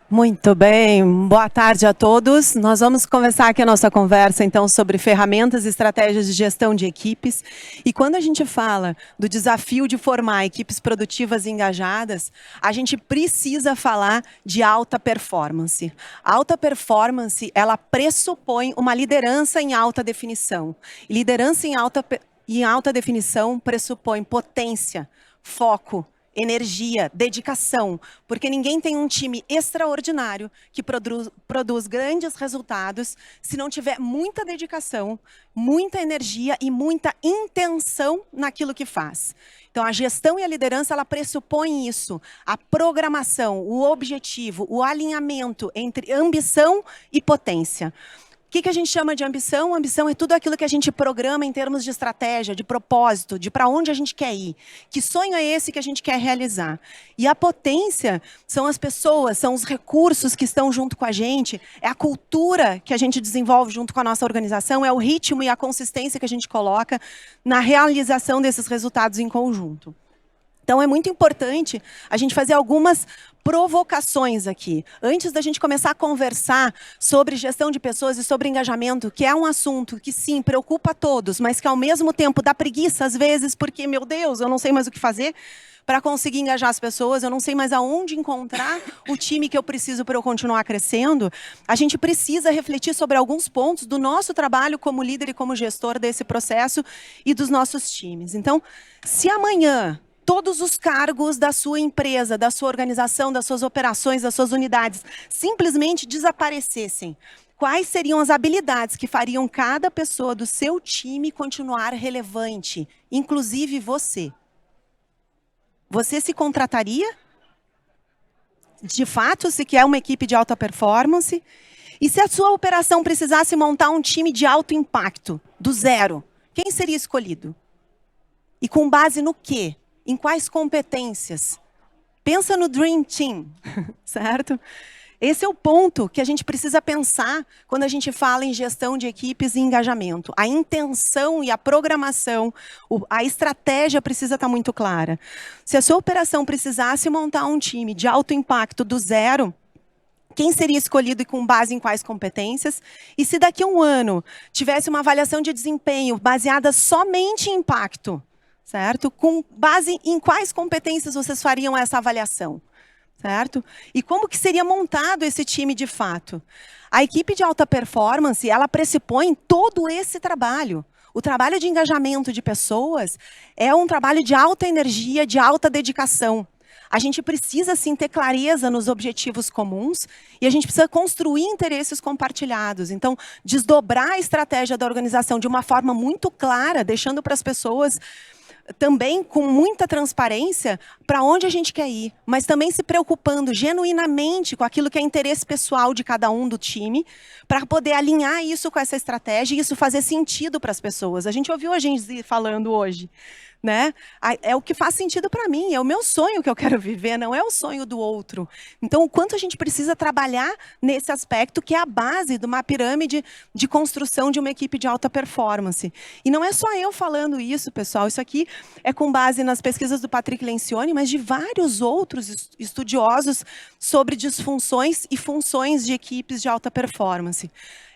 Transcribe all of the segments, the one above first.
Muito bem, boa tarde a todos. Nós vamos começar aqui a nossa conversa, então, sobre ferramentas e estratégias de gestão de equipes. E quando a gente fala do desafio de formar equipes produtivas e engajadas, a gente precisa falar de alta performance. A alta performance, ela pressupõe uma liderança em alta definição. E liderança em alta definição pressupõe potência, foco, energia, dedicação, porque ninguém tem um time extraordinário que produz grandes resultados se não tiver muita dedicação, muita energia e muita intenção naquilo que faz. Então, a gestão e a liderança, ela pressupõe isso, a programação, o objetivo, o alinhamento entre ambição e potência. O que a gente chama de ambição? Ambição é tudo aquilo que a gente programa em termos de estratégia, de propósito, de para onde a gente quer ir. Que sonho é esse que a gente quer realizar? E a potência são as pessoas, são os recursos que estão junto com a gente, é a cultura que a gente desenvolve junto com a nossa organização, é o ritmo e a consistência que a gente coloca na realização desses resultados em conjunto. Então, é muito importante a gente fazer algumas provocações aqui. Antes da gente começar a conversar sobre gestão de pessoas e sobre engajamento, que é um assunto que, sim, preocupa a todos, mas que, ao mesmo tempo, dá preguiça, às vezes, porque, meu Deus, eu não sei mais o que fazer para conseguir engajar as pessoas, eu não sei mais aonde encontrar o time que eu preciso para eu continuar crescendo. A gente precisa refletir sobre alguns pontos do nosso trabalho como líder e como gestor desse processo e dos nossos times. Então, se amanhã todos os cargos da sua empresa, da sua organização, das suas operações, das suas unidades, simplesmente desaparecessem, quais seriam as habilidades que fariam cada pessoa do seu time continuar relevante, inclusive você? Você se contrataria? De fato, se quer uma equipe de alta performance? E se a sua operação precisasse montar um time de alto impacto, do zero, quem seria escolhido? E com base no quê? Em quais competências? Pensa no Dream Team, certo? Esse é o ponto que a gente precisa pensar quando a gente fala em gestão de equipes e engajamento. A intenção e a programação, a estratégia precisa estar muito clara. Se a sua operação precisasse montar um time de alto impacto do zero, quem seria escolhido e com base em quais competências? E se daqui a um ano tivesse uma avaliação de desempenho baseada somente em impacto, certo? Com base em quais competências vocês fariam essa avaliação, certo? E como que seria montado esse time de fato? A equipe de alta performance, ela pressupõe todo esse trabalho. O trabalho de engajamento de pessoas é um trabalho de alta energia, de alta dedicação. A gente precisa, sim, ter clareza nos objetivos comuns e a gente precisa construir interesses compartilhados. Então, desdobrar a estratégia da organização de uma forma muito clara, deixando para as pessoas também com muita transparência para onde a gente quer ir, mas também se preocupando genuinamente com aquilo que é interesse pessoal de cada um do time, para poder alinhar isso com essa estratégia e isso fazer sentido para as pessoas. A gente ouviu a gente falando hoje, né? É o que faz sentido para mim, é o meu sonho que eu quero viver, não é o sonho do outro. Então, o quanto a gente precisa trabalhar nesse aspecto que é a base de uma pirâmide de construção de uma equipe de alta performance. E não é só eu falando isso, pessoal, isso aqui é com base nas pesquisas do Patrick Lencioni, mas de vários outros estudiosos sobre disfunções e funções de equipes de alta performance.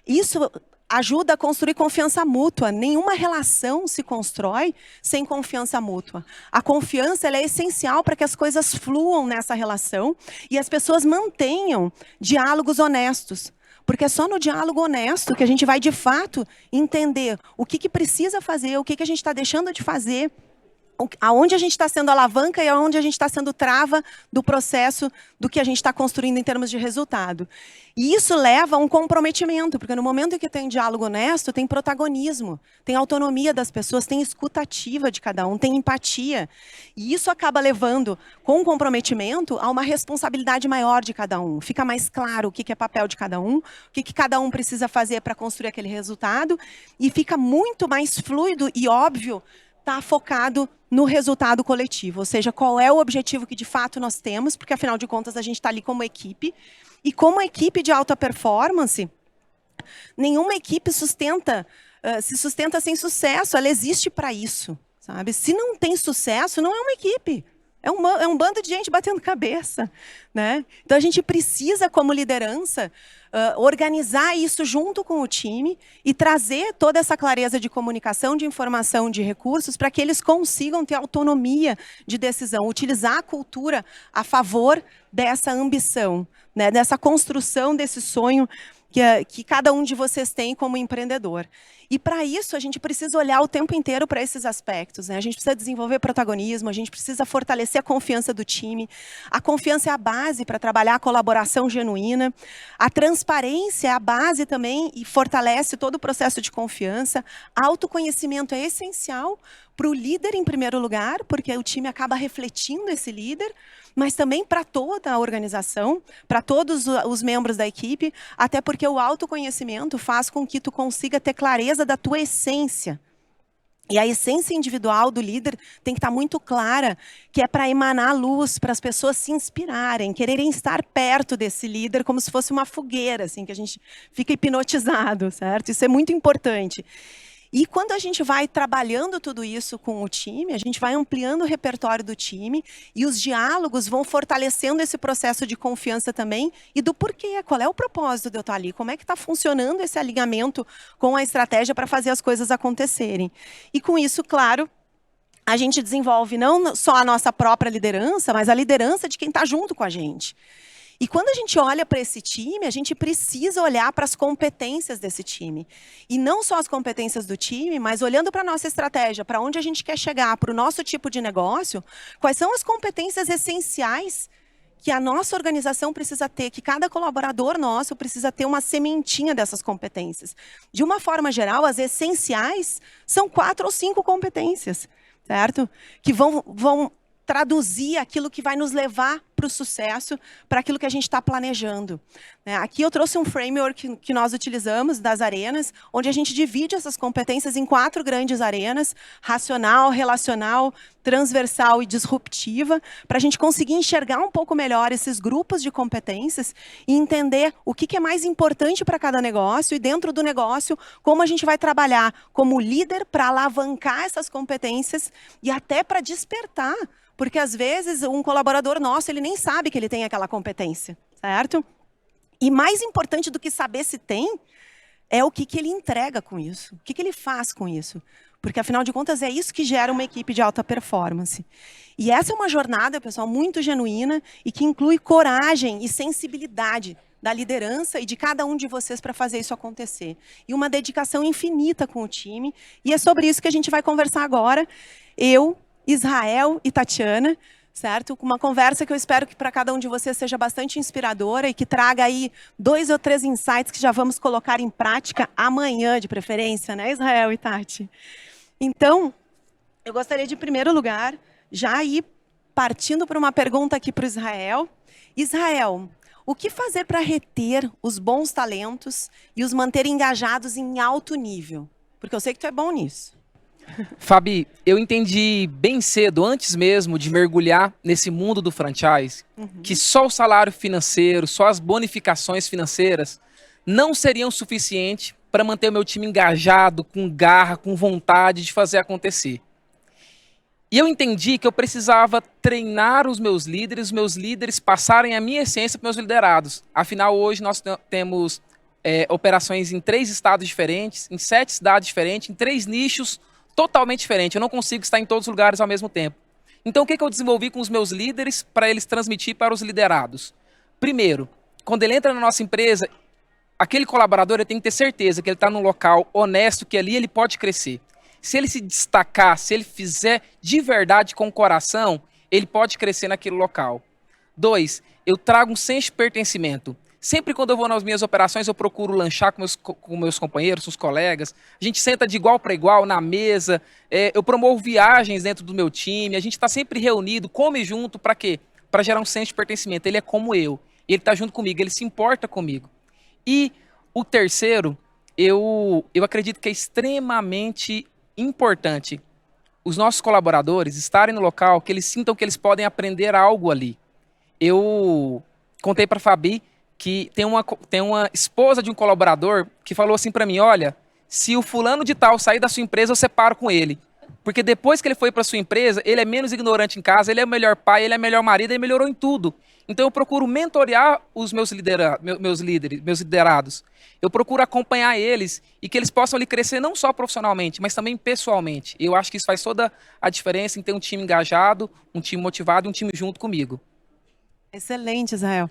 Isso ajuda a construir confiança mútua. Nenhuma relação se constrói sem confiança mútua. A confiança ela é essencial para que as coisas fluam nessa relação e as pessoas mantenham diálogos honestos. Porque é só no diálogo honesto que a gente vai, de fato, entender o que precisa fazer, o que a gente está deixando de fazer, aonde a gente está sendo alavanca e aonde a gente está sendo trava do processo do que a gente está construindo em termos de resultado. E isso leva a um comprometimento, porque no momento em que tem diálogo honesto, tem protagonismo, tem autonomia das pessoas, tem escuta ativa de cada um, tem empatia. E isso acaba levando, com o comprometimento, a uma responsabilidade maior de cada um. Fica mais claro o que é papel de cada um, o que cada um precisa fazer para construir aquele resultado, e fica muito mais fluido e óbvio está focado no resultado coletivo, ou seja, qual é o objetivo que de fato nós temos, porque afinal de contas a gente está ali como equipe, e como equipe de alta performance, nenhuma equipe se sustenta sem sucesso, ela existe para isso, sabe? Se não tem sucesso, não é uma equipe. É um bando de gente batendo cabeça, né? Então a gente precisa, como liderança, organizar isso junto com o time e trazer toda essa clareza de comunicação, de informação, de recursos, para que eles consigam ter autonomia de decisão, utilizar a cultura a favor dessa ambição, né? Dessa construção desse sonho que cada um de vocês tem como empreendedor. E para isso, a gente precisa olhar o tempo inteiro para esses aspectos, né? A gente precisa desenvolver protagonismo, a gente precisa fortalecer a confiança do time. A confiança é a base para trabalhar a colaboração genuína. A transparência é a base também e fortalece todo o processo de confiança. Autoconhecimento é essencial para o líder, em primeiro lugar, porque o time acaba refletindo esse líder, mas também para toda a organização, para todos os membros da equipe, até porque o autoconhecimento faz com que tu consiga ter clareza da tua essência. E a essência individual do líder tem que estar muito clara, que é para emanar luz, para as pessoas se inspirarem, quererem estar perto desse líder, como se fosse uma fogueira, assim, que a gente fica hipnotizado, certo? Isso é muito importante. E quando a gente vai trabalhando tudo isso com o time, a gente vai ampliando o repertório do time e os diálogos vão fortalecendo esse processo de confiança também e do porquê, qual é o propósito de eu estar ali, como é que está funcionando esse alinhamento com a estratégia para fazer as coisas acontecerem. E com isso, claro, a gente desenvolve não só a nossa própria liderança, mas a liderança de quem está junto com a gente. E quando a gente olha para esse time, a gente precisa olhar para as competências desse time. E não só as competências do time, mas olhando para a nossa estratégia, para onde a gente quer chegar, para o nosso tipo de negócio, quais são as competências essenciais que a nossa organização precisa ter, que cada colaborador nosso precisa ter uma sementinha dessas competências. De uma forma geral, as essenciais são 4 ou 5 competências, certo? Que vão traduzir aquilo que vai nos levar para o sucesso, para aquilo que a gente está planejando. Aqui eu trouxe um framework que nós utilizamos das arenas, onde a gente divide essas competências em 4 grandes arenas: racional, relacional, transversal e disruptiva, para a gente conseguir enxergar um pouco melhor esses grupos de competências e entender o que é mais importante para cada negócio e dentro do negócio, como a gente vai trabalhar como líder para alavancar essas competências e até para despertar. Porque, às vezes, um colaborador nosso, ele nem sabe que ele tem aquela competência, certo? E mais importante do que saber se tem, é o que ele entrega com isso. O que ele faz com isso. Porque, afinal de contas, é isso que gera uma equipe de alta performance. E essa é uma jornada, pessoal, muito genuína e que inclui coragem e sensibilidade da liderança e de cada um de vocês para fazer isso acontecer. E uma dedicação infinita com o time. E é sobre isso que a gente vai conversar agora. Eu, Israel e Tatiana, certo? Uma conversa que eu espero que para cada um de vocês seja bastante inspiradora e que traga aí 2 ou 3 insights que já vamos colocar em prática amanhã, de preferência, né, Israel e Tati? Então, eu gostaria de, em primeiro lugar, já ir partindo para uma pergunta aqui para o Israel. Israel, o que fazer para reter os bons talentos e os manter engajados em alto nível? Porque eu sei que tu é bom nisso. Fabi, eu entendi bem cedo, antes mesmo de mergulhar nesse mundo do franchise, que só o salário financeiro, só as bonificações financeiras não seriam suficientes para manter o meu time engajado, com garra, com vontade de fazer acontecer. E eu entendi que eu precisava treinar os meus líderes passarem a minha essência para os meus liderados. Afinal, hoje nós temos operações em 3 estados diferentes, em 7 cidades diferentes, em 3 nichos totalmente diferente. Eu não consigo estar em todos os lugares ao mesmo tempo. Então, o que eu desenvolvi com os meus líderes para eles transmitir para os liderados? Primeiro, quando ele entra na nossa empresa, aquele colaborador ele tem que ter certeza que ele está num local honesto, que ali ele pode crescer. Se ele se destacar, se ele fizer de verdade com o coração, ele pode crescer naquele local. 2, eu trago um senso de pertencimento. Sempre quando eu vou nas minhas operações, eu procuro lanchar com meus companheiros, com os colegas. A gente senta de igual para igual na mesa. Eu promovo viagens dentro do meu time. A gente está sempre reunido, come junto. Para quê? Para gerar um senso de pertencimento. Ele é como eu. Ele está junto comigo. Ele se importa comigo. E o terceiro, eu acredito que é extremamente importante os nossos colaboradores estarem no local, que eles sintam que eles podem aprender algo ali. Eu contei para a Fabi que tem uma esposa de um colaborador que falou assim para mim: olha, se o fulano de tal sair da sua empresa, eu separo com ele. Porque depois que ele foi para sua empresa, ele é menos ignorante em casa, ele é o melhor pai, ele é o melhor marido, ele melhorou em tudo. Então eu procuro mentorear os meus líderes, meus liderados. Eu procuro acompanhar eles e que eles possam ali crescer não só profissionalmente, mas também pessoalmente. Eu acho que isso faz toda a diferença em ter um time engajado, um time motivado e um time junto comigo. Excelente, Israel.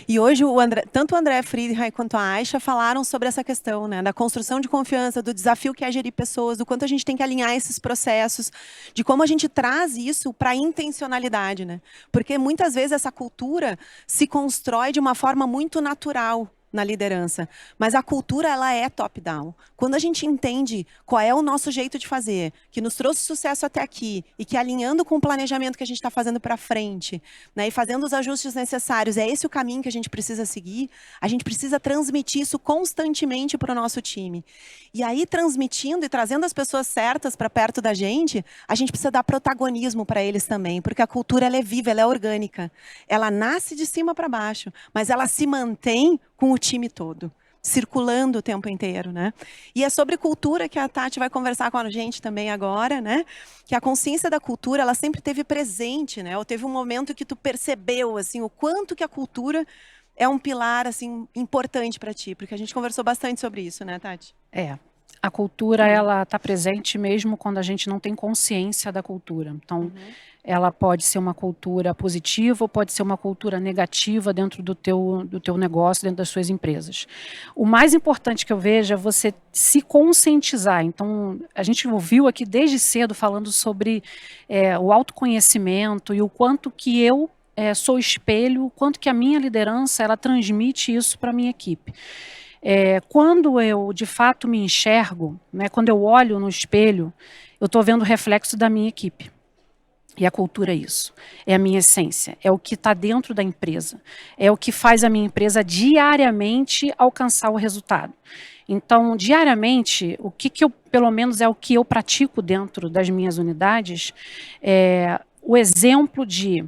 E hoje tanto o André Friedrich quanto a Aisha falaram sobre essa questão, né, da construção de confiança, do desafio que é gerir pessoas, do quanto a gente tem que alinhar esses processos, de como a gente traz isso para a intencionalidade, né? Porque muitas vezes essa cultura se constrói de uma forma muito natural na liderança, mas a cultura ela é top-down. Quando a gente entende qual é o nosso jeito de fazer, que nos trouxe sucesso até aqui e que alinhando com o planejamento que a gente está fazendo para frente, né, e fazendo os ajustes necessários, é esse o caminho que a gente precisa seguir, a gente precisa transmitir isso constantemente para o nosso time. E aí, transmitindo e trazendo as pessoas certas para perto da gente, a gente precisa dar protagonismo para eles também, porque a cultura ela é viva, ela é orgânica. Ela nasce de cima para baixo, mas ela se mantém com o time todo, circulando o tempo inteiro, né? E é sobre cultura que a Tati vai conversar com a gente também agora, né? Que a consciência da cultura, ela sempre teve presente, né? Ou teve um momento que tu percebeu, assim, o quanto que a cultura é um pilar, assim, importante para ti, porque a gente conversou bastante sobre isso, né, Tati? A cultura, ela está presente mesmo quando a gente não tem consciência da cultura. Então, ela pode ser uma cultura positiva ou pode ser uma cultura negativa dentro do teu negócio, dentro das suas empresas. O mais importante que eu vejo é você se conscientizar. Então, a gente ouviu aqui desde cedo falando sobre o autoconhecimento e o quanto que eu sou espelho, o quanto que a minha liderança ela transmite isso para a minha equipe. Quando eu, de fato, me enxergo, né, quando eu olho no espelho, eu estou vendo o reflexo da minha equipe. E a cultura é isso, é a minha essência, é o que está dentro da empresa, é o que faz a minha empresa diariamente alcançar o resultado. Então, diariamente, o que eu, pelo menos é o que eu pratico dentro das minhas unidades, é o exemplo de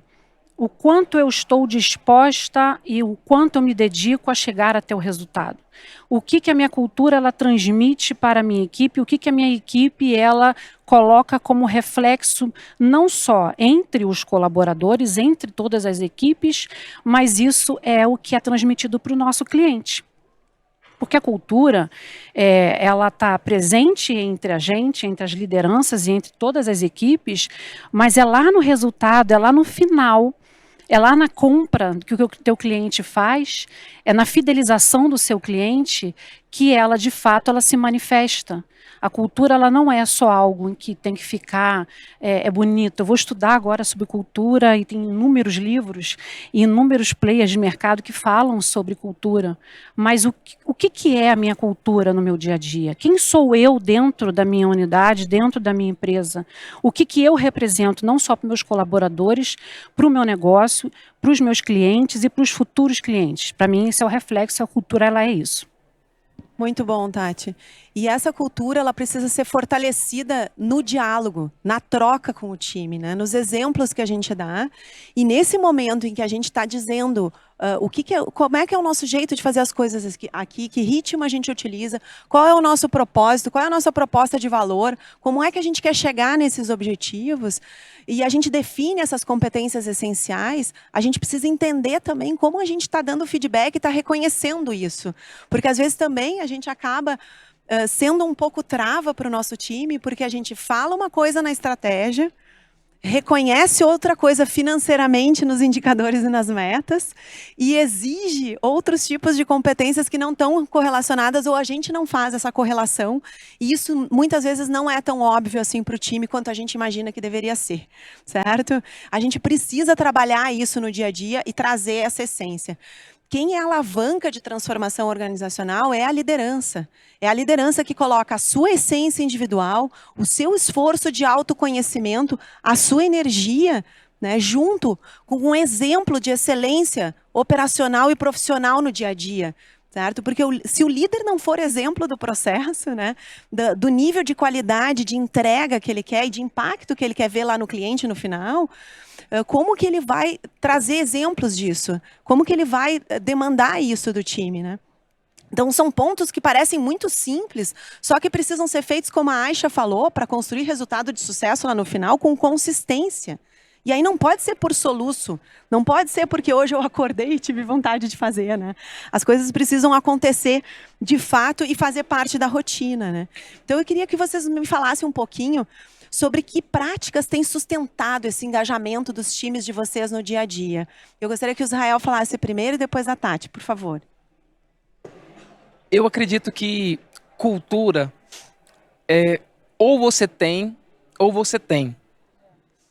o quanto eu estou disposta e o quanto eu me dedico a chegar até o resultado. O que a minha cultura ela transmite para a minha equipe, o que a minha equipe ela coloca como reflexo não só entre os colaboradores, entre todas as equipes, mas isso é o que é transmitido para o nosso cliente. Porque a cultura, ela está presente entre a gente, entre as lideranças e entre todas as equipes, mas é lá no resultado, é lá no final, é lá na compra que o teu cliente faz, é na fidelização do seu cliente que ela, de fato, ela se manifesta. A cultura ela não é só algo em que tem que ficar bonito. Eu vou estudar agora sobre cultura e tem inúmeros livros e inúmeros players de mercado que falam sobre cultura. Mas o que é a minha cultura no meu dia a dia? Quem sou eu dentro da minha unidade, dentro da minha empresa? O que eu represento não só para os meus colaboradores, para o meu negócio, para os meus clientes e para os futuros clientes? Para mim, esse é o reflexo, a cultura ela é isso. Muito bom, Tati. E essa cultura, ela precisa ser fortalecida no diálogo, na troca com o time, né? Nos exemplos que a gente dá. E nesse momento em que a gente está dizendo como é que é o nosso jeito de fazer as coisas aqui, que ritmo a gente utiliza, qual é o nosso propósito, qual é a nossa proposta de valor, como é que a gente quer chegar nesses objetivos, e a gente define essas competências essenciais, a gente precisa entender também como a gente está dando feedback e está reconhecendo isso. Porque às vezes também a gente acaba sendo um pouco trava para o nosso time, porque a gente fala uma coisa na estratégia, reconhece outra coisa financeiramente nos indicadores e nas metas e exige outros tipos de competências que não estão correlacionadas ou a gente não faz essa correlação e isso muitas vezes não é tão óbvio assim para o time quanto a gente imagina que deveria ser, certo? A gente precisa trabalhar isso no dia a dia e trazer essa essência. Quem é a alavanca de transformação organizacional é a liderança. É a liderança que coloca a sua essência individual, o seu esforço de autoconhecimento, a sua energia, né, junto com um exemplo de excelência operacional e profissional no dia a dia. Certo? Porque se o líder não for exemplo do processo, né, do nível de qualidade, de entrega que ele quer e de impacto que ele quer ver lá no cliente no final, como que ele vai trazer exemplos disso? Como que ele vai demandar isso do time, né? Então, são pontos que parecem muito simples, só que precisam ser feitos, como a Aisha falou, para construir resultado de sucesso lá no final, com consistência. E aí não pode ser por soluço, não pode ser porque hoje eu acordei e tive vontade de fazer, né? As coisas precisam acontecer de fato e fazer parte da rotina, né? Então, eu queria que vocês me falassem um pouquinho sobre que práticas têm sustentado esse engajamento dos times de vocês no dia a dia. Eu gostaria que o Israel falasse primeiro e depois a Tati, por favor. Eu acredito que cultura é ou você tem, ou você tem.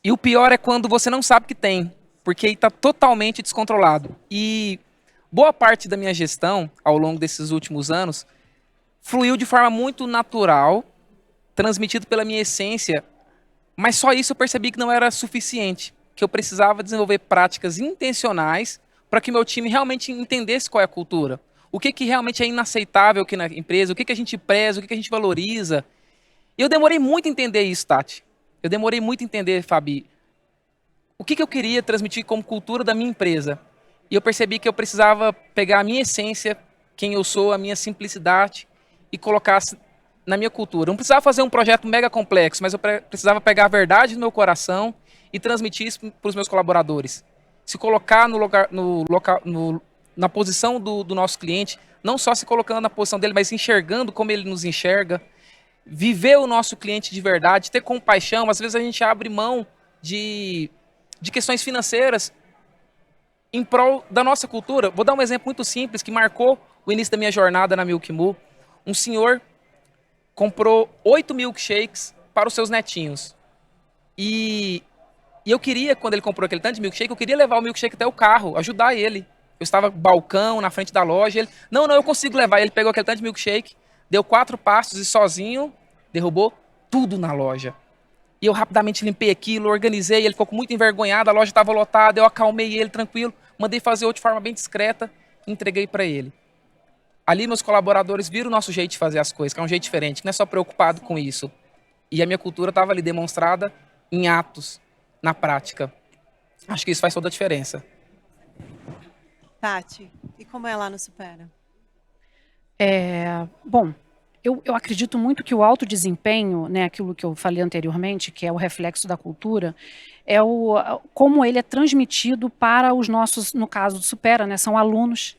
E o pior é quando você não sabe que tem, porque está totalmente descontrolado. E boa parte da minha gestão, ao longo desses últimos anos, fluiu de forma muito natural, transmitido pela minha essência, mas só isso eu percebi que não era suficiente, que eu precisava desenvolver práticas intencionais para que meu time realmente entendesse qual é a cultura. O que realmente é inaceitável aqui na empresa, o que a gente preza, o que a gente valoriza. E eu demorei muito a entender isso, Tati. Eu demorei muito a entender, Fabi, o que eu queria transmitir como cultura da minha empresa. E eu percebi que eu precisava pegar a minha essência, quem eu sou, a minha simplicidade, e colocar na minha cultura. Não precisava fazer um projeto mega complexo, mas eu precisava pegar a verdade no meu coração e transmitir isso para os meus colaboradores. Se colocar na posição do nosso cliente, não só se colocando na posição dele, mas enxergando como ele nos enxerga, viver o nosso cliente de verdade, ter compaixão. Às vezes a gente abre mão de questões financeiras em prol da nossa cultura. Vou dar um exemplo muito simples que marcou o início da minha jornada na Milk Moo. Um senhor comprou 8 milkshakes para os seus netinhos. E eu queria, quando ele comprou aquele tanto de milkshake, eu queria levar o milkshake até o carro, ajudar ele. Eu estava no balcão, na frente da loja. Ele, não, eu consigo levar. Ele pegou aquele tanto de milkshake, deu 4 passos e sozinho derrubou tudo na loja. E eu rapidamente limpei aquilo, organizei. Ele ficou muito envergonhado, a loja estava lotada. Eu acalmei ele, tranquilo. Mandei fazer de forma bem discreta e entreguei para ele. Ali, meus colaboradores viram o nosso jeito de fazer as coisas, que é um jeito diferente, que não é só preocupado com isso. E a minha cultura estava ali demonstrada em atos, na prática. Acho que isso faz toda a diferença. Tati, e como é lá no Supera? Bom, eu acredito muito que o alto desempenho, né, aquilo que eu falei anteriormente, que é o reflexo da cultura, como ele é transmitido para os nossos, no caso do Supera, né, são alunos,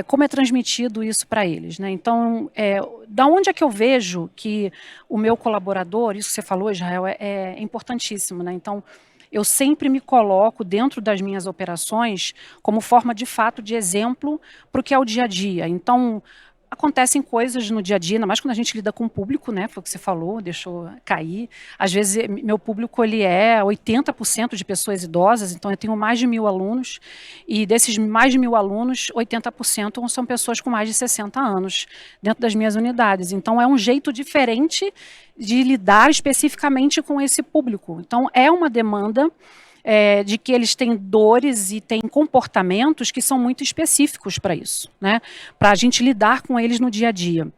como é transmitido isso para eles, né? Então, da onde é que eu vejo que o meu colaborador, isso que você falou, Israel, é importantíssimo, né? Então, eu sempre me coloco dentro das minhas operações como forma de fato de exemplo para o que é o dia a dia. Então, acontecem coisas no dia a dia, ainda mais quando a gente lida com o público, né? Foi o que você falou, deixou cair. Às vezes, meu público ele é 80% de pessoas idosas, então eu tenho mais de 1.000 alunos, e desses mais de 1.000 alunos, 80% são pessoas com mais de 60 anos dentro das minhas unidades. Então, é um jeito diferente de lidar especificamente com esse público. Então, é uma demanda de que eles têm dores e têm comportamentos que são muito específicos para isso, né? Para a gente lidar com eles no dia a dia.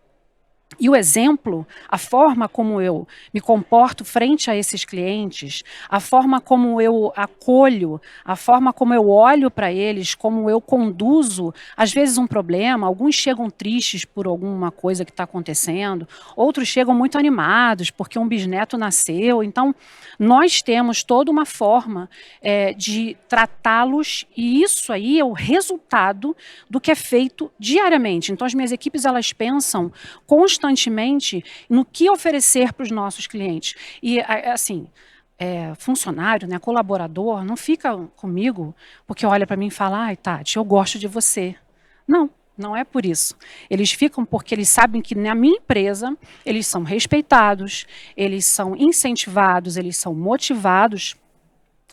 E o exemplo, a forma como eu me comporto frente a esses clientes, a forma como eu acolho, a forma como eu olho para eles, como eu conduzo, às vezes um problema, alguns chegam tristes por alguma coisa que está acontecendo, outros chegam muito animados porque um bisneto nasceu. Então, nós temos toda uma forma de tratá-los, e isso aí é o resultado do que é feito diariamente. Então, as minhas equipes, elas pensam constantemente no que oferecer para os nossos clientes. E, assim, funcionário, né, colaborador, não fica comigo porque olha para mim e fala: ai, Tati, eu gosto de você. Não é por isso. Eles ficam porque eles sabem que na minha empresa eles são respeitados, eles são incentivados, eles são motivados.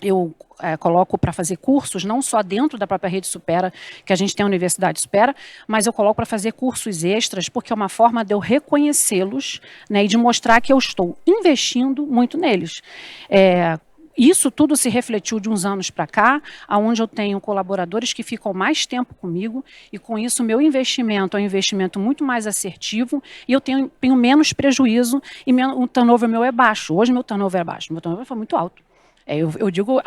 Eu coloco para fazer cursos, não só dentro da própria rede Supera, que a gente tem a Universidade Supera, mas eu coloco para fazer cursos extras, porque é uma forma de eu reconhecê-los, né, e de mostrar que eu estou investindo muito neles. Isso tudo se refletiu de uns anos para cá, onde eu tenho colaboradores que ficam mais tempo comigo, e com isso o meu investimento é um investimento muito mais assertivo, e eu tenho menos prejuízo, e o turnover meu é baixo. Hoje meu turnover é baixo, meu turnover foi muito alto. Eu digo,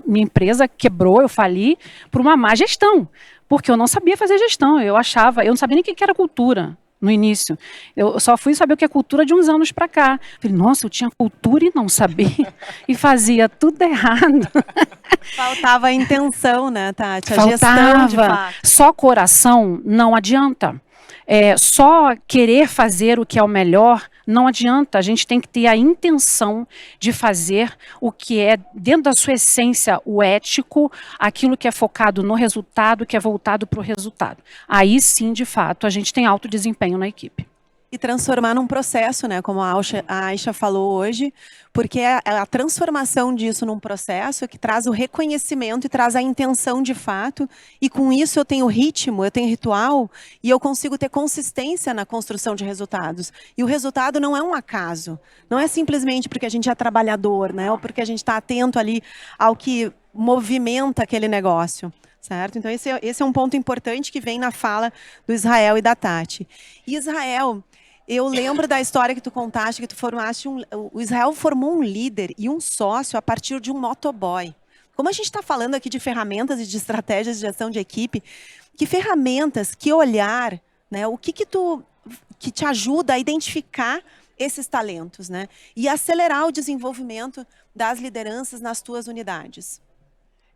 minha empresa quebrou, eu fali por uma má gestão, porque eu não sabia fazer gestão. Eu não sabia nem o que era cultura no início. Eu só fui saber o que é cultura de uns anos para cá. Falei, nossa, eu tinha cultura e não sabia. E fazia tudo errado. Faltava a intenção, né, Tati? A Faltava. gestão, de fato. Só coração não adianta. Só querer fazer o que é o melhor não adianta. A gente tem que ter a intenção de fazer o que é, dentro da sua essência, o ético, aquilo que é focado no resultado, que é voltado para o resultado. Aí sim, de fato, a gente tem alto desempenho na equipe. E transformar num processo, né? Como a Aisha falou hoje, porque é a transformação disso num processo que traz o reconhecimento e traz a intenção de fato, e com isso eu tenho ritmo, eu tenho ritual, e eu consigo ter consistência na construção de resultados. E o resultado não é um acaso, não é simplesmente porque a gente é trabalhador, né? Ou porque a gente está atento ali ao que movimenta aquele negócio. Certo? Então, esse é um ponto importante que vem na fala do Israel e da Tati. E Israel, eu lembro da história que tu contaste, que tu formaste o Israel formou um líder e um sócio a partir de um motoboy. Como a gente está falando aqui de ferramentas e de estratégias de gestão de equipe, que ferramentas, que olhar, né? O que te ajuda a identificar esses talentos, né? E acelerar o desenvolvimento das lideranças nas tuas unidades?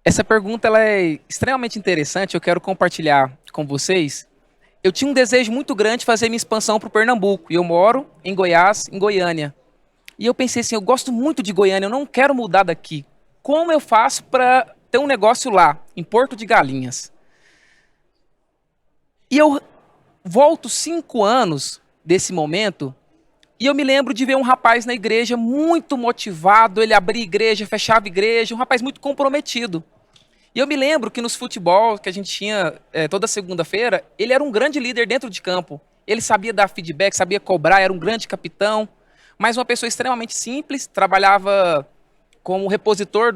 Essa pergunta ela é extremamente interessante, eu quero compartilhar com vocês. Eu tinha um desejo muito grande de fazer minha expansão para o Pernambuco, e eu moro em Goiás, em Goiânia. E eu pensei assim, eu gosto muito de Goiânia, eu não quero mudar daqui. Como eu faço para ter um negócio lá, em Porto de Galinhas? E eu volto 5 anos desse momento, e eu me lembro de ver um rapaz na igreja muito motivado, ele abria igreja, fechava igreja, um rapaz muito comprometido. E eu me lembro que nos futebol que a gente tinha toda segunda-feira, ele era um grande líder dentro de campo. Ele sabia dar feedback, sabia cobrar, era um grande capitão, mas uma pessoa extremamente simples, trabalhava como repositor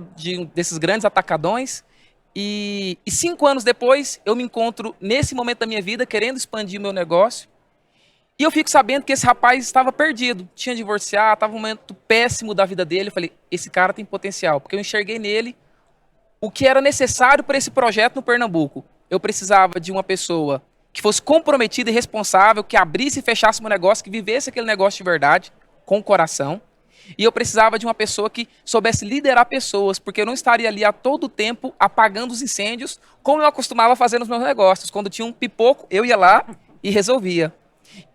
desses grandes atacadões. E 5 anos depois, eu me encontro nesse momento da minha vida, querendo expandir meu negócio. E eu fico sabendo que esse rapaz estava perdido, tinha divorciado, estava num momento péssimo da vida dele. Eu falei, esse cara tem potencial, porque eu enxerguei nele o que era necessário para esse projeto no Pernambuco. Eu precisava de uma pessoa que fosse comprometida e responsável, que abrisse e fechasse meu negócio, que vivesse aquele negócio de verdade, com o coração. E eu precisava de uma pessoa que soubesse liderar pessoas, porque eu não estaria ali a todo tempo apagando os incêndios, como eu acostumava fazer nos meus negócios. Quando tinha um pipoco, eu ia lá e resolvia.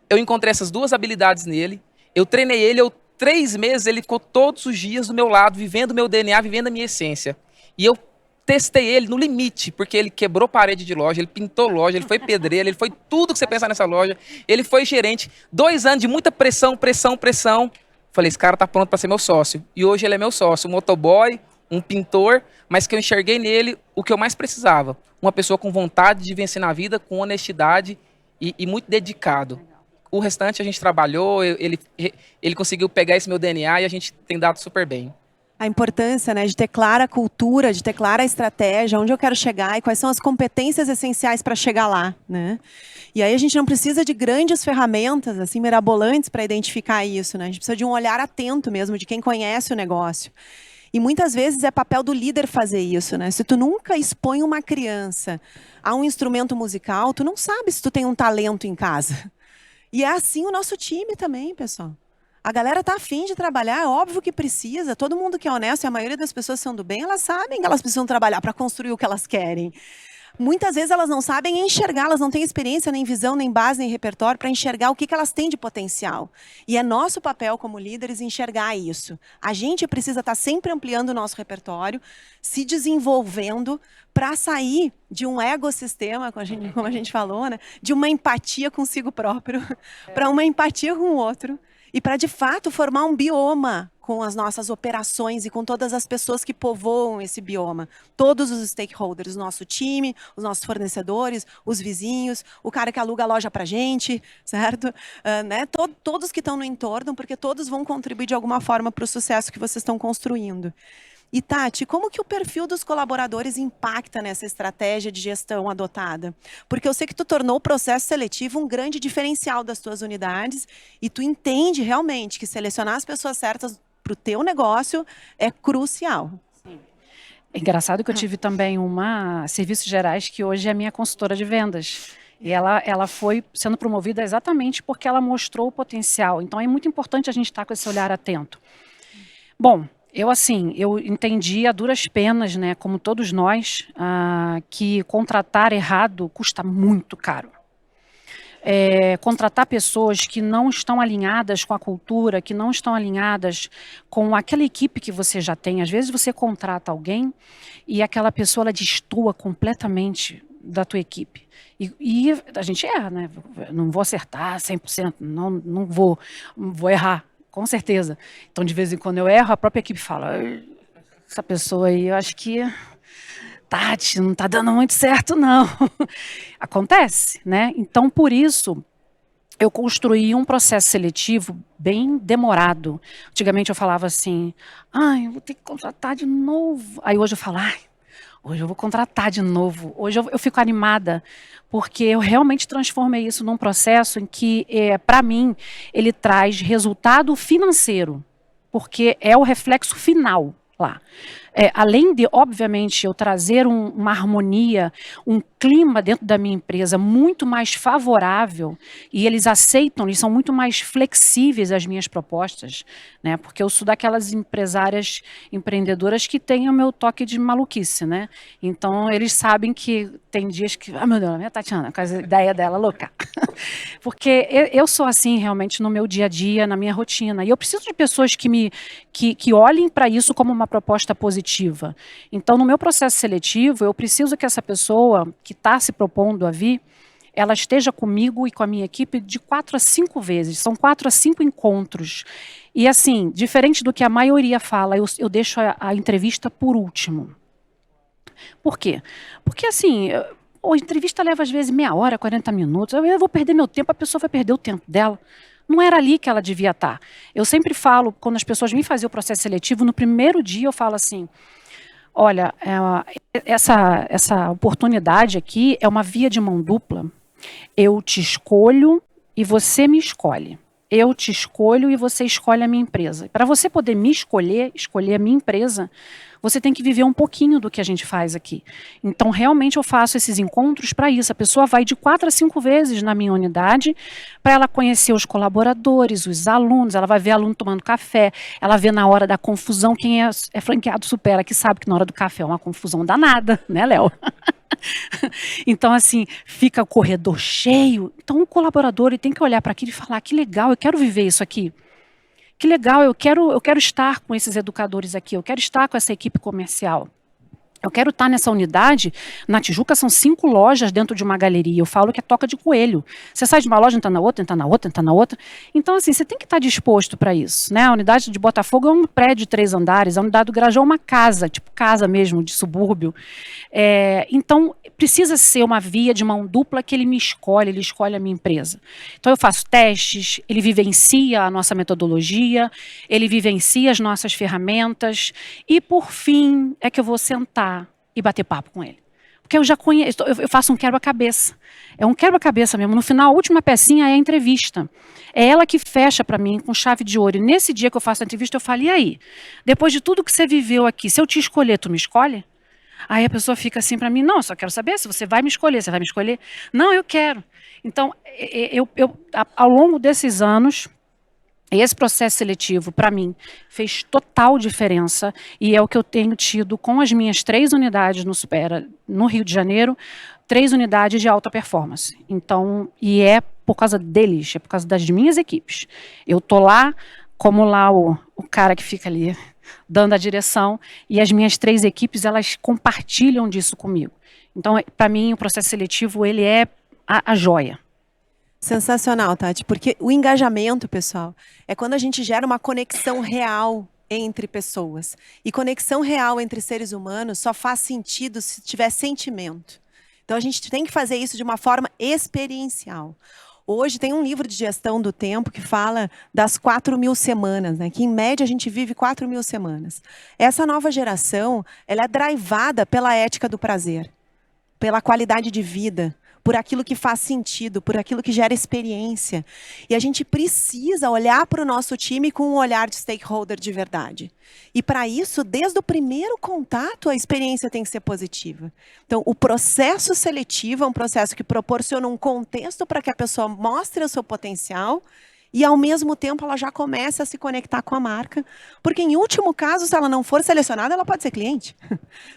Eu encontrei essas 2 habilidades nele, eu treinei ele, 3 meses ele ficou todos os dias do meu lado, vivendo o meu DNA, vivendo a minha essência. E eu testei ele no limite, porque ele quebrou parede de loja, ele pintou loja, ele foi pedreiro, ele foi tudo que você pensar nessa loja, ele foi gerente. 2 anos de muita pressão. Falei, esse cara tá pronto para ser meu sócio. E hoje ele é meu sócio, um motoboy, um pintor, mas que eu enxerguei nele o que eu mais precisava. Uma pessoa com vontade de vencer na vida, com honestidade e muito dedicado. O restante a gente trabalhou, ele conseguiu pegar esse meu DNA e a gente tem dado super bem. A importância, né, de ter clara a cultura, de ter clara a estratégia, onde eu quero chegar e quais são as competências essenciais para chegar lá, né? E aí a gente não precisa de grandes ferramentas, assim, mirabolantes para identificar isso, né? A gente precisa de um olhar atento mesmo, de quem conhece o negócio. E muitas vezes é papel do líder fazer isso, né? Se tu nunca expõe uma criança a um instrumento musical, tu não sabe se tu tem um talento em casa. E é assim o nosso time também, pessoal. A galera tá afim de trabalhar, é óbvio que precisa. Todo mundo que é honesto, e a maioria das pessoas são do bem, elas sabem que elas precisam trabalhar para construir o que elas querem. Muitas vezes elas não sabem enxergar, elas não têm experiência, nem visão, nem base, nem repertório para enxergar o que elas têm de potencial. E é nosso papel como líderes enxergar isso. A gente precisa estar sempre ampliando o nosso repertório, se desenvolvendo para sair de um ecossistema, como a gente falou, né? De uma empatia consigo próprio, para uma empatia com o outro. E para, de fato, formar um bioma com as nossas operações e com todas as pessoas que povoam esse bioma. Todos os stakeholders, o nosso time, os nossos fornecedores, os vizinhos, o cara que aluga a loja para a gente, certo? Né? Todos que estão no entorno, porque todos vão contribuir de alguma forma para o sucesso que vocês estão construindo. E, Tati, como que o perfil dos colaboradores impacta nessa estratégia de gestão adotada? Porque eu sei que tu tornou o processo seletivo um grande diferencial das tuas unidades e tu entende realmente que selecionar as pessoas certas para o teu negócio é crucial. Sim. É engraçado que eu tive também uma Serviços Gerais, que hoje é a minha consultora de vendas. E ela foi sendo promovida exatamente porque ela mostrou o potencial. Então é muito importante a gente estar com esse olhar atento. Bom, eu entendi a duras penas, né, como todos nós, que contratar errado custa muito caro. Contratar pessoas que não estão alinhadas com a cultura, que não estão alinhadas com aquela equipe que você já tem. Às vezes você contrata alguém e aquela pessoa ela destoa completamente da tua equipe. E a gente erra, né? Não vou acertar 100%, não vou errar, com certeza. Então, de vez em quando eu erro, a própria equipe fala, essa pessoa aí, eu acho que Tati, não está dando muito certo, não. Acontece, né? Então, por isso, eu construí um processo seletivo bem demorado. Antigamente eu falava assim, eu vou ter que contratar de novo. Aí hoje eu falo, hoje eu vou contratar de novo. Hoje eu fico animada, porque eu realmente transformei isso num processo em que, para mim, ele traz resultado financeiro, porque é o reflexo final lá. Além de, obviamente, eu trazer uma harmonia, um clima dentro da minha empresa muito mais favorável, e eles aceitam, eles são muito mais flexíveis às minhas propostas, né? Porque eu sou daquelas empresárias empreendedoras que têm o meu toque de maluquice, né? Então, eles sabem que tem dias que, meu Deus, a minha Tatiana, com a ideia dela louca. Porque eu sou assim realmente no meu dia a dia, na minha rotina, e eu preciso de pessoas que olhem para isso como uma proposta positiva. Então, no meu processo seletivo, eu preciso que essa pessoa que está se propondo a vir, ela esteja comigo e com a minha equipe de 4 a 5 vezes. São 4 a 5 encontros. E assim, diferente do que a maioria fala, eu deixo a entrevista por último. Por quê? Porque assim, a entrevista leva às vezes meia hora, 40 minutos. Eu vou perder meu tempo, a pessoa vai perder o tempo dela. Não era ali que ela devia estar. Eu sempre falo, quando as pessoas me faziam o processo seletivo, no primeiro dia eu falo assim, olha, essa oportunidade aqui é uma via de mão dupla. Eu te escolho e você me escolhe. Eu te escolho e você escolhe a minha empresa. Para você poder me escolher a minha empresa, você tem que viver um pouquinho do que a gente faz aqui. Então, realmente, eu faço esses encontros para isso. A pessoa vai de 4 a 5 vezes na minha unidade para ela conhecer os colaboradores, os alunos, ela vai ver aluno tomando café, ela vê na hora da confusão, quem é franqueado supera, que sabe que na hora do café é uma confusão danada, né, Léo? Então, assim, fica o corredor cheio. Então, o colaborador ele tem que olhar para aquilo e falar, que legal, eu quero viver isso aqui. Que legal, eu quero estar com esses educadores aqui, eu quero estar com essa equipe comercial. Eu quero estar nessa unidade. Na Tijuca são 5 lojas dentro de uma galeria. Eu falo que é toca de coelho. Você sai de uma loja, entra na outra, entra na outra, entra na outra. Então, assim, você tem que estar disposto para isso, né? A unidade de Botafogo é um prédio de 3 andares, a unidade do Grajaú é uma casa, tipo casa mesmo, de subúrbio. Então, precisa ser uma via de mão dupla que ele escolhe a minha empresa. Então, eu faço testes, ele vivencia a nossa metodologia, ele vivencia as nossas ferramentas e, por fim, é que eu vou sentar e bater papo com ele. Porque eu já conheço, eu faço um quebra-cabeça. É um quebra-cabeça mesmo. No final, a última pecinha é a entrevista. É ela que fecha para mim com chave de ouro. E nesse dia que eu faço a entrevista, eu falo, e aí? Depois de tudo que você viveu aqui, se eu te escolher, tu me escolhe? Aí a pessoa fica assim para mim, não, eu só quero saber se você vai me escolher. Você vai me escolher? Não, eu quero. Então, ao longo desses anos, esse processo seletivo, para mim, fez total diferença e é o que eu tenho tido com as minhas 3 unidades no Supera, no Rio de Janeiro, 3 unidades de alta performance. Então, e é por causa deles, é por causa das minhas equipes. Eu tô lá, como lá o cara que fica ali dando a direção, e as minhas 3 equipes, elas compartilham disso comigo. Então, para mim, o processo seletivo, ele é a joia. Sensacional, Tati, porque o engajamento, pessoal, é quando a gente gera uma conexão real entre pessoas. E conexão real entre seres humanos só faz sentido se tiver sentimento. Então, a gente tem que fazer isso de uma forma experiencial. Hoje tem um livro de gestão do tempo que fala das 4.000 semanas, né? Que em média a gente vive 4.000 semanas. Essa nova geração, ela é drivada pela ética do prazer, pela qualidade de vida, por aquilo que faz sentido, por aquilo que gera experiência. E a gente precisa olhar para o nosso time com um olhar de stakeholder de verdade. E para isso, desde o primeiro contato, a experiência tem que ser positiva. Então, o processo seletivo é um processo que proporciona um contexto para que a pessoa mostre o seu potencial e, ao mesmo tempo, ela já começa a se conectar com a marca. Porque, em último caso, se ela não for selecionada, ela pode ser cliente.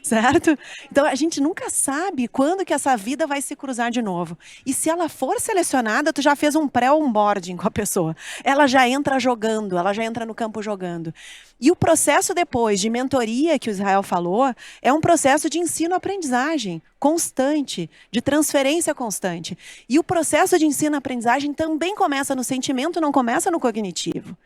Certo? Então, a gente nunca sabe quando que essa vida vai se cruzar de novo. E se ela for selecionada, tu já fez um pré-onboarding com a pessoa. Ela já entra jogando, ela já entra no campo jogando. E o processo depois de mentoria, que o Israel falou, é um processo de ensino-aprendizagem constante, de transferência constante. E o processo de ensino-aprendizagem também começa no sentimento, não começa no cognitivo.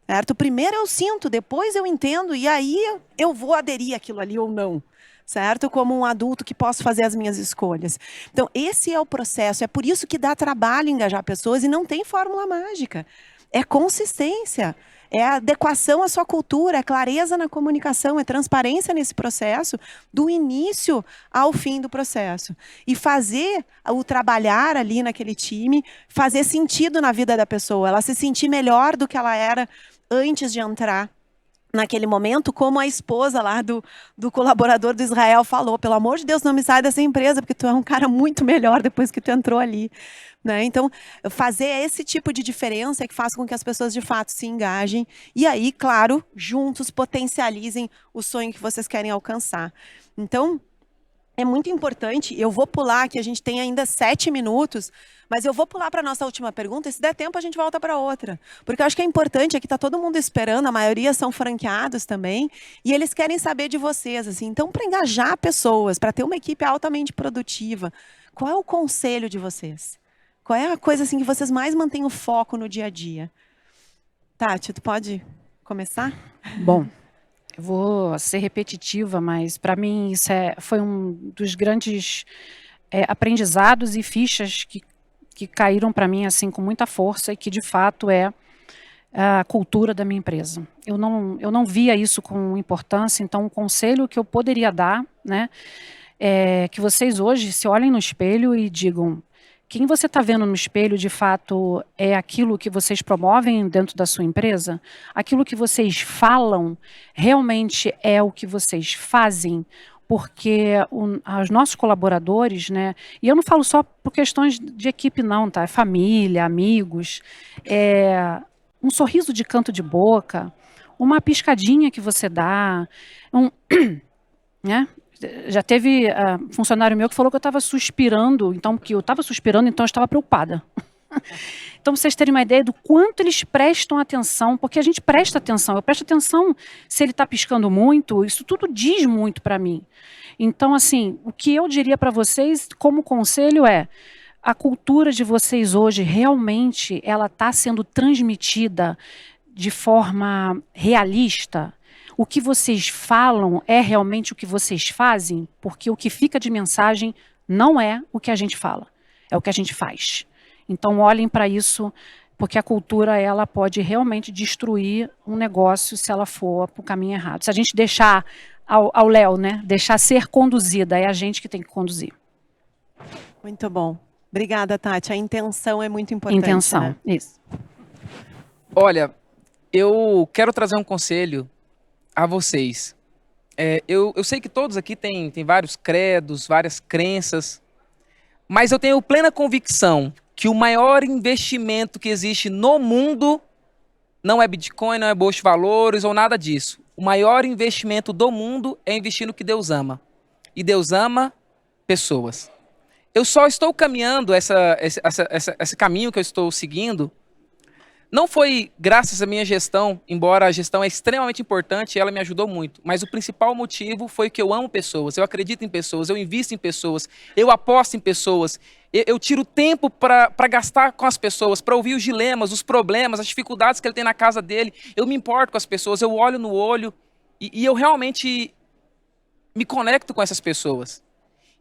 Certo? Primeiro eu sinto, depois eu entendo, e aí eu vou aderir àquilo ali ou não. Certo? Como um adulto que posso fazer as minhas escolhas. Então, esse é o processo. É por isso que dá trabalho engajar pessoas e não tem fórmula mágica. É consistência. É adequação à sua cultura, é clareza na comunicação, é transparência nesse processo, do início ao fim do processo. E fazer o trabalhar ali naquele time, fazer sentido na vida da pessoa, ela se sentir melhor do que ela era antes de entrar naquele momento, como a esposa lá do colaborador do Israel falou, pelo amor de Deus, não me sai dessa empresa, porque tu é um cara muito melhor depois que tu entrou ali. Né? Então, fazer esse tipo de diferença é que faz com que as pessoas, de fato, se engajem. E aí, claro, juntos potencializem o sonho que vocês querem alcançar. Então, é muito importante, eu vou pular, que a gente tem ainda 7 minutos, mas eu vou pular para a nossa última pergunta, e se der tempo a gente volta para outra. Porque eu acho que é importante, é que está todo mundo esperando, a maioria são franqueados também, e eles querem saber de vocês. Assim. Então, para engajar pessoas, para ter uma equipe altamente produtiva, qual é o conselho de vocês? Qual é a coisa assim, que vocês mais mantêm o foco no dia a dia? Tati, tu pode começar? Bom, eu vou ser repetitiva, mas para mim isso foi um dos grandes aprendizados e fichas que caíram para mim assim com muita força e que de fato é a cultura da minha empresa. Eu não via isso com importância, então o conselho que eu poderia dar, né, é que vocês hoje se olhem no espelho e digam: quem você está vendo no espelho, de fato, é aquilo que vocês promovem dentro da sua empresa? Aquilo que vocês falam realmente é o que vocês fazem? Porque os nossos colaboradores, né, e eu não falo só por questões de equipe não, tá? É família, amigos, um sorriso de canto de boca, uma piscadinha que você dá, né? Já teve funcionário meu que falou que eu estava suspirando, então eu estava preocupada. Então, pra vocês terem uma ideia do quanto eles prestam atenção, porque a gente presta atenção, eu presto atenção se ele está piscando muito, isso tudo diz muito para mim. Então, assim, o que eu diria para vocês como conselho é: a cultura de vocês hoje realmente ela está sendo transmitida de forma realista? O que vocês falam é realmente o que vocês fazem? Porque o que fica de mensagem não é o que a gente fala, é o que a gente faz. Então olhem para isso, porque a cultura ela pode realmente destruir um negócio se ela for para o caminho errado. Se a gente deixar ao Léo, né, deixar ser conduzida, é a gente que tem que conduzir. Muito bom. Obrigada, Tati. A intenção é muito importante. Intenção, né? isso. Olha, eu quero trazer um conselho a vocês. Eu sei que todos aqui têm vários credos, várias crenças, mas eu tenho plena convicção que o maior investimento que existe no mundo não é Bitcoin, não é Bolsa de Valores ou nada disso. O maior investimento do mundo é investir no que Deus ama. E Deus ama pessoas. Eu só estou caminhando esse caminho que eu estou seguindo. Não foi graças à minha gestão, embora a gestão é extremamente importante e ela me ajudou muito. Mas o principal motivo foi que eu amo pessoas, eu acredito em pessoas, eu invisto em pessoas, eu aposto em pessoas, eu tiro tempo para gastar com as pessoas, para ouvir os dilemas, os problemas, as dificuldades que ele tem na casa dele. Eu me importo com as pessoas, eu olho no olho e eu realmente me conecto com essas pessoas.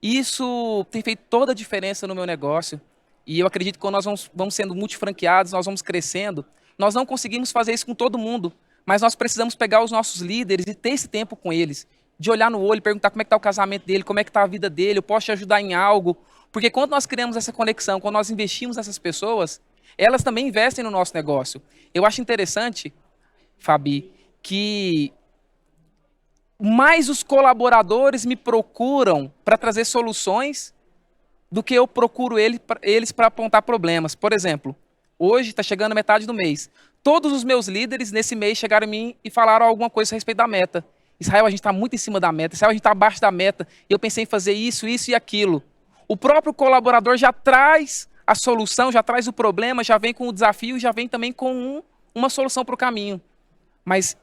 E isso tem feito toda a diferença no meu negócio. E eu acredito que quando nós vamos sendo multifranqueados, nós vamos crescendo, nós não conseguimos fazer isso com todo mundo, mas nós precisamos pegar os nossos líderes e ter esse tempo com eles, de olhar no olho, perguntar como é que está o casamento dele, como é que está a vida dele, eu posso te ajudar em algo, Porque quando nós criamos essa conexão, quando nós investimos nessas pessoas, elas também investem no nosso negócio. Eu acho interessante, Fabi, que mais os colaboradores me procuram para trazer soluções do que eu procuro eles para apontar problemas. Por exemplo, hoje está chegando a metade do mês. Todos os meus líderes nesse mês chegaram em mim e falaram alguma coisa a respeito da meta. Israel, a gente está muito em cima da meta. Israel, a gente está abaixo da meta. E eu pensei em fazer isso, isso e aquilo. O próprio colaborador já traz a solução, já traz o problema, já vem com o desafio, já vem também com uma solução para o caminho. Mas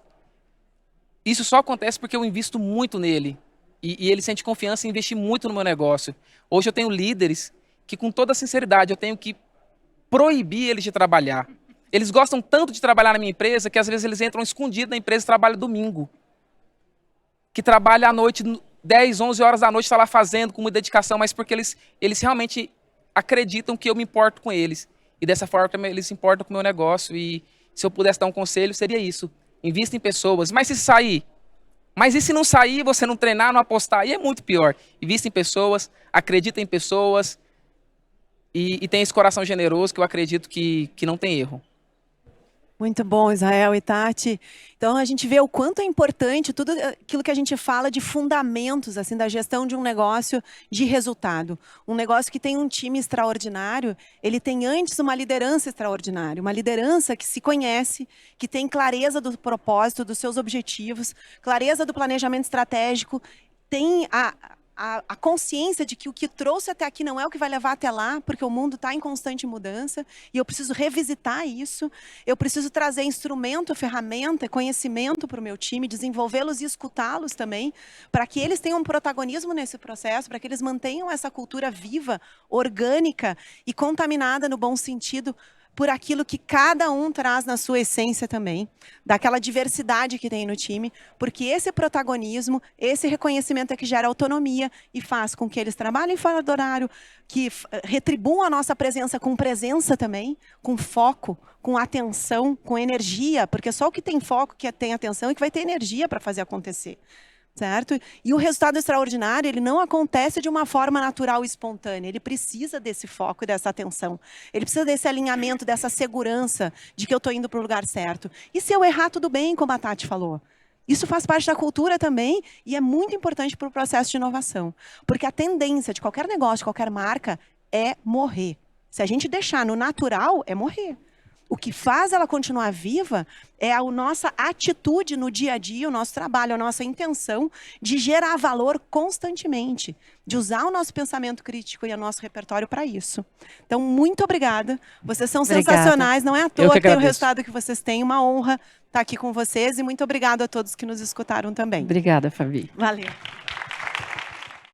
isso só acontece porque eu invisto muito nele. E ele sente confiança em investir muito no meu negócio. Hoje eu tenho líderes que, com toda sinceridade, eu tenho que proibir eles de trabalhar. Eles gostam tanto de trabalhar na minha empresa que às vezes eles entram escondidos na empresa e trabalham domingo. Que trabalha à noite, 10, 11 horas da noite, está lá fazendo com muita dedicação, mas porque eles realmente acreditam que eu me importo com eles. E dessa forma eles se importam com o meu negócio. E se eu pudesse dar um conselho, seria isso. Invista em pessoas. Mas se sair? Mas e se não sair, você não treinar, não apostar? Aí é muito pior. Invista em pessoas, acredita em pessoas e tem esse coração generoso que eu acredito que não tem erro. Muito bom, Israel e Tati. Então, a gente vê o quanto é importante tudo aquilo que a gente fala de fundamentos assim, da gestão de um negócio de resultado. Um negócio que tem um time extraordinário, ele tem antes uma liderança extraordinária. Uma liderança que se conhece, que tem clareza do propósito, dos seus objetivos, clareza do planejamento estratégico, tem a consciência de que o que trouxe até aqui não é o que vai levar até lá, porque o mundo está em constante mudança e eu preciso revisitar isso, eu preciso trazer instrumento, ferramenta, conhecimento para o meu time, desenvolvê-los e escutá-los também, para que eles tenham um protagonismo nesse processo, para que eles mantenham essa cultura viva, orgânica e contaminada no bom sentido, por aquilo que cada um traz na sua essência também, daquela diversidade que tem no time, porque esse protagonismo, esse reconhecimento é que gera autonomia e faz com que eles trabalhem fora do horário, que retribuam a nossa presença com presença também, com foco, com atenção, com energia, porque só o que tem foco, que tem atenção, é que vai ter energia para fazer acontecer. Certo? E o resultado extraordinário, ele não acontece de uma forma natural e espontânea. Ele precisa desse foco e dessa atenção. Ele precisa desse alinhamento, dessa segurança de que eu estou indo para o lugar certo. E se eu errar, tudo bem, como a Tati falou. Isso faz parte da cultura também e é muito importante para o processo de inovação. Porque a tendência de qualquer negócio, de qualquer marca, é morrer. Se a gente deixar no natural, é morrer. O que faz ela continuar viva é a nossa atitude no dia a dia, o nosso trabalho, a nossa intenção de gerar valor constantemente, de usar o nosso pensamento crítico e o nosso repertório para isso. Então, muito obrigada. Vocês são sensacionais, não é à toa que tem o resultado que vocês têm. Uma honra estar aqui com vocês e muito obrigada a todos que nos escutaram também. Obrigada, Fabi. Valeu.